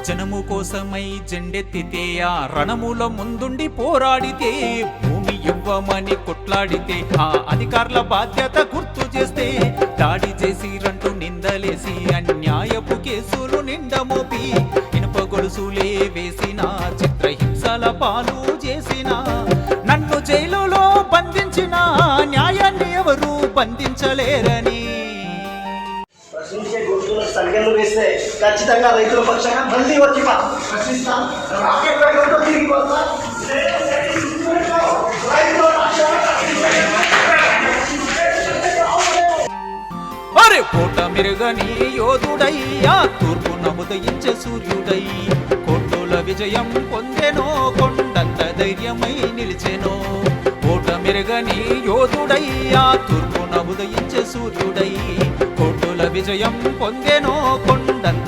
జనము కోసమై జెండెత్తితే ఆ రణముల ముందుండి పోరాడితే భూమి ఇవ్వమని కొట్లాడితే ఆ అధికారుల బాధ్యత గుర్తు చేస్తే దాడి చేసి రంటూ నిందలేసి అన్యాయపు కేసులు నిండమోపి ఇనుప గొలుసులే వేసిన చిత్రహింసల పాలు చేసిన నన్ను జైలులో బంధించిన న్యాయాన్ని ఎవరు బంధించలేరని ప్రశ్నించే గొంతులకు సంఖ్యలు వేస్తే ఖచ్చితంగా రైతుల పక్షంగా మళ్ళీ వచ్చి ప్రశ్నిస్తాం. రాకెట్ వేగంతో తిరిగి వస్తాం. అరే కోట మెరుగని యోధుడయ్యా తూర్పున ఉదయించే సూర్యుడై కోటల విజయం పొందెనో కొండంత ధైర్యమై నిలిచెనో కోట మెరుగని యోధుడయ్యా తూర్పున ఉదయించే సూర్యుడై కోటల విజయం పొందెనో కొండంత